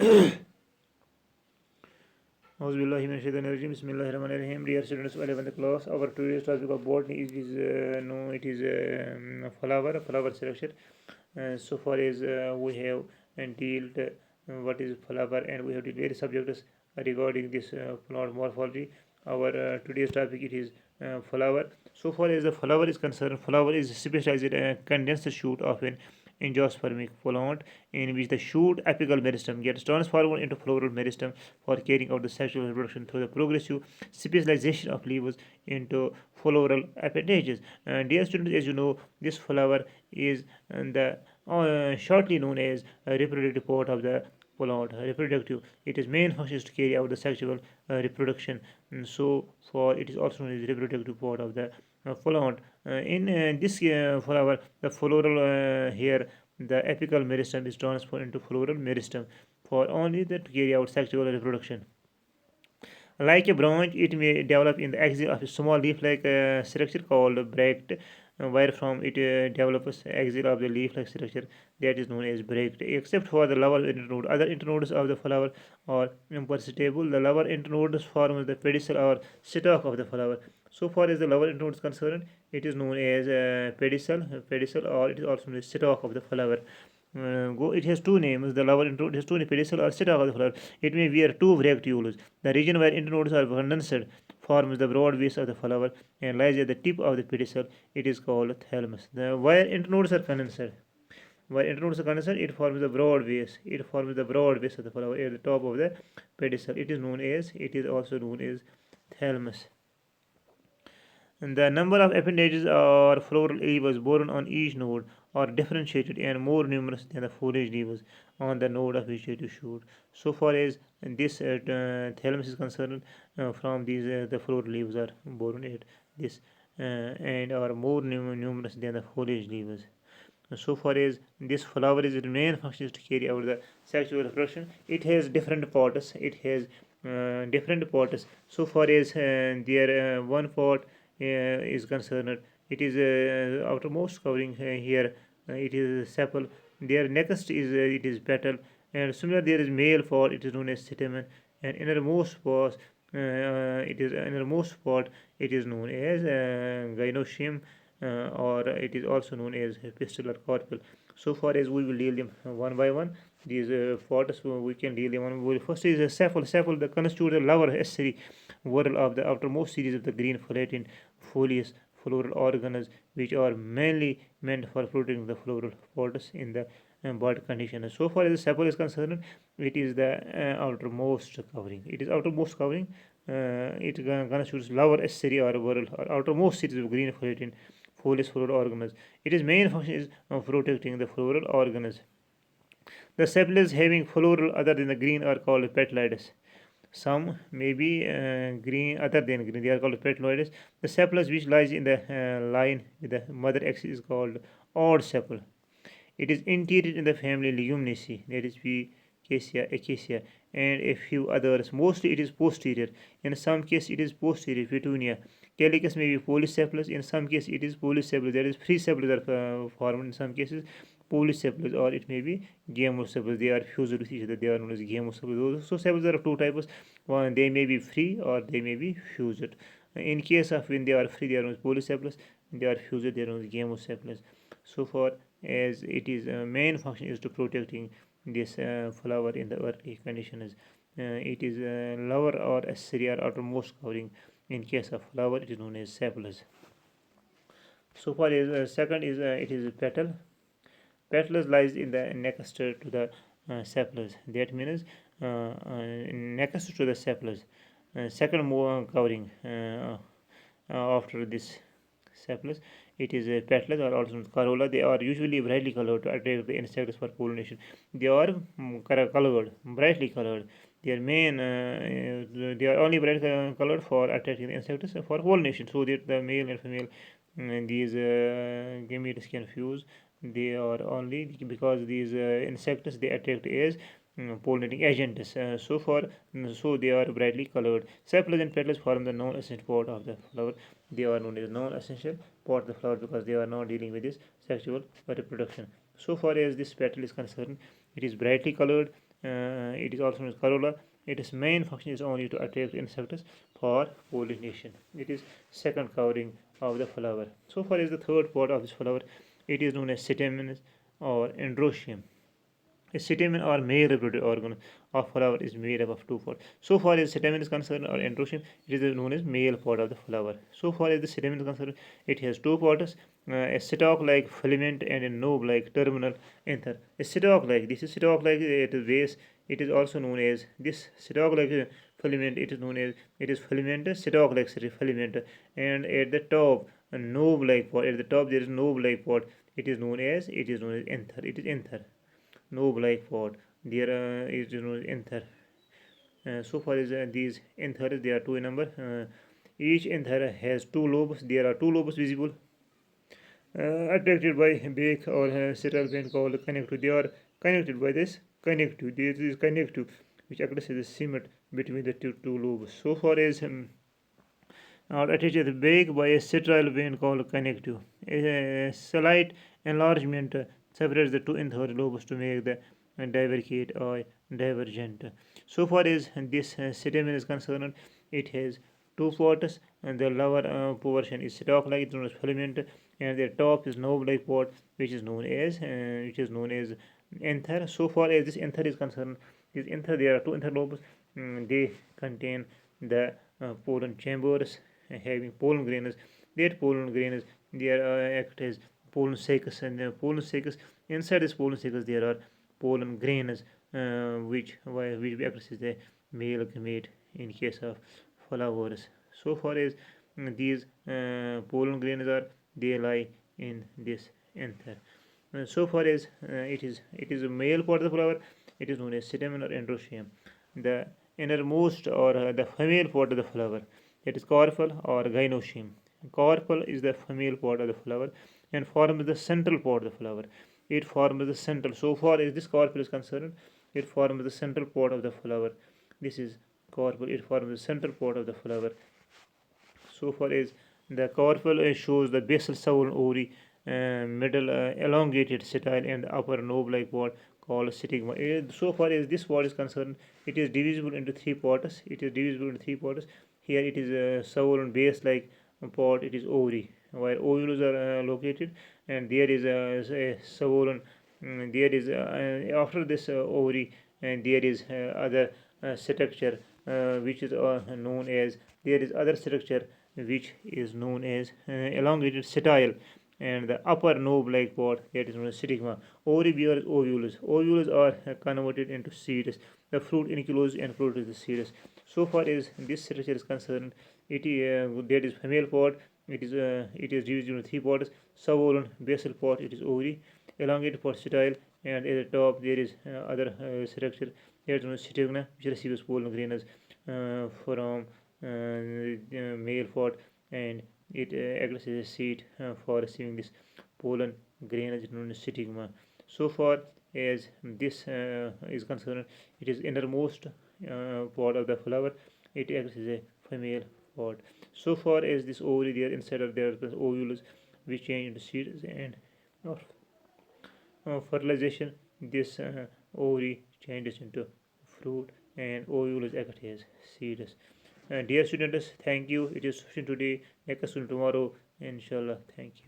Bismillahirrahmanirrahim. Dear students of 11th class, our today's topic of botany is flower selection. So far as we have dealt what is flower, and we have dealt various subjects regarding this plant morphology. Our today's topic it is flower. So far as the flower is concerned, flower is specialized condensed shoot of an angiospermic plant in which the shoot apical meristem gets transformed into floral meristem for carrying out the sexual reproduction through the progressive specialization of leaves into floral appendages. And dear students, as you know, this flower is the shortly known as a reproductive part of the plant. Reproductive. Its main function is to carry out the sexual reproduction. So, for it is also known as reproductive part of the plant. In this flower, the floral here, the apical meristem is transformed into floral meristem for only to carry out sexual reproduction. Like a branch, it may develop in the axil of a small leaf-like structure called bract, where from it develops axil of the leaf-like structure that is known as bract. Except for the lower internode, other internodes of the flower are imperceptible. The lower internodes form the pedicel or stalk of the flower. So far as the lower internode is concerned, it is known as pedicel, or it is also known as stalk of the flower. It has two names. The lower internode has two pedicel or stalk of the flower. It may bear two bracteoles. The region where internodes are condensed forms the broad base of the flower and lies at the tip of the pedicel. It is called thalamus. Where internodes are condensed, it forms the broad base. It forms the broad base of the flower at the top of the pedicel. It is also known as thalamus. And the number of appendages or floral leaves borne on each node are differentiated and more numerous than the foliage leaves on the node of vegetative shoot. So far as this thalamus is concerned, from these the floral leaves are borne at this and are more numerous than the foliage leaves. So far as this flower is its main function is to carry out the sexual reproduction. It has different parts. Different parts. So far as their one part is concerned, it is outermost covering here. It is sepal. Their next is it is petal, and similar there is male part. It is known as stamen, and innermost part. It is innermost part. It is known as gynoecium, or it is also known as pistil or carpel. So far as we will deal them one by one, these parts we can deal them one. First is a sepal. Sepal that constitutes the lower accessory whorl of the outermost series of the green flattened folious floral organs, which are mainly meant for protecting the floral parts in the bud condition. So far as the sepal is concerned, it is the outermost covering. It is outermost covering. It constitutes lower accessory or whorl or outermost series of green flattened folious floral organs. Its main function is protecting the floral organs. The sepals having floral other than the green are called petaloides. Some may be green other than green. They are called petaloides. The sepals which lies in the line with the mother axis is called odd sepal. It is interior in the family Leguminaceae, that is Acacia, Acacia, and a few others. Mostly it is posterior. In some cases it is posterior, Petunia. Calycus may be polysepalous. In some cases it is polysepalous. That is, three sepals are formed. In some cases polysepalous, or it may be gamosepalous. They are fused with each other. They are known as gamosepalous. So sepals are of two types. One, they may be free or they may be fused. In case of when they are free, they are known as polysepalous. When they are fused, they are known as gamosepalous. So far as it is main function is to protecting this flower in the early conditions. It is lower or accessory or outermost covering. In case of flower, it is known as sepals. So far as second is it is petal. Petals lies in the next to the sepals. That means next to the sepals. Second more covering after this sepals. It is petals or also corolla. They are usually brightly colored to attract the insects for pollination. They are colored, brightly colored. Their main, they are only bright colored for attracting the insects for pollination, so that the male and female these gametes can fuse. They are only because these insects they attract as pollinating agents. So they are brightly colored. Sepals and petals form the non-essential part of the flower. They are known as non-essential part of the flower because they are not dealing with this sexual reproduction. So far as this petal is concerned, it is brightly colored It is also known as corolla. Its main function is only to attract insects for pollination. It is second covering of the flower. So far as the third part of this flower, it is known as stamens or androecium. A stamen or male reproductive organ of flower is made up of two parts. So far as stamen is concerned or androecium, it is known as male part of the flower. So far as the stamen is concerned, it has two parts, a stalk-like filament and a knob-like terminal anther. A stalk-like, this is stalk-like at the base. It is also known as this stalk-like filament. It is known as filament, stalk-like filament, and at the top a knob-like part. At the top there is knob-like part. It is known as anther. It is anther. No black pod. There is anther. So far as these anthers, there are two in number. Each anther has two lobes. There are two lobes visible, attracted by beak or central vein called connective. They are connected by this connective. This is connective, which acts as a cement between the two lobes. So far as are attached at the back by a central vein called connective. A slight enlargement separates the two anther lobes to make the divergent or divergent. So far as this stamen is concerned, it has two parts, and the lower portion is stalk-like, known as filament, and the top is knob-like part, which is known as anther. So far as this anther is concerned, this anther, there are two anther lobes. They contain the pollen chambers having pollen grains. That pollen grains, they act as pollen sacs, and the pollen sacs, inside this pollen sacs there are pollen grains, which acts as the male gamete in case of flowers. So far as these pollen grains are, they lie in this anther. So far as it is a male part of the flower, it is known as stamen or androecium. The innermost or the female part of the flower, that is carpel or gynoecium. Carpel is the female part of the flower and forms the central part of the flower. It forms the central. So far as this carpel is concerned, it forms the central part of the flower. This is carpel. It forms the central part of the flower. So far as the carpel shows the basal swollen ovary, middle elongated style, and upper knob-like part called stigma. So far as this part is concerned, it is divisible into three parts. Here it is a swollen base-like part. It is ovary, where ovules are located, and there is a swollen. There is after this ovary, and there is other structure which is known as there is other structure which is known as elongated style, and the upper knob-like part, that is known as stigma. Ovary bears ovules. Ovules are converted into seeds. The fruit encloses and produces the seeds. So far as this structure is concerned, that is female part. It is divided into three parts. Swollen basal part, it is ovary. Elongated part, style, and at the top there is other structure, that is known as stigma, which receives pollen grains from male part, and it acts as a seed for receiving this pollen grains known as stigma. So far as this is concerned, it is innermost part of the flower. It acts as a female part. So far as this ovary, there inside of there the ovules which change into seeds, and fertilization, this ovary changes into fruit, and ovules act as seeds. Dear students, thank you. It is sufficient today. Next soon tomorrow. Inshallah. Thank you.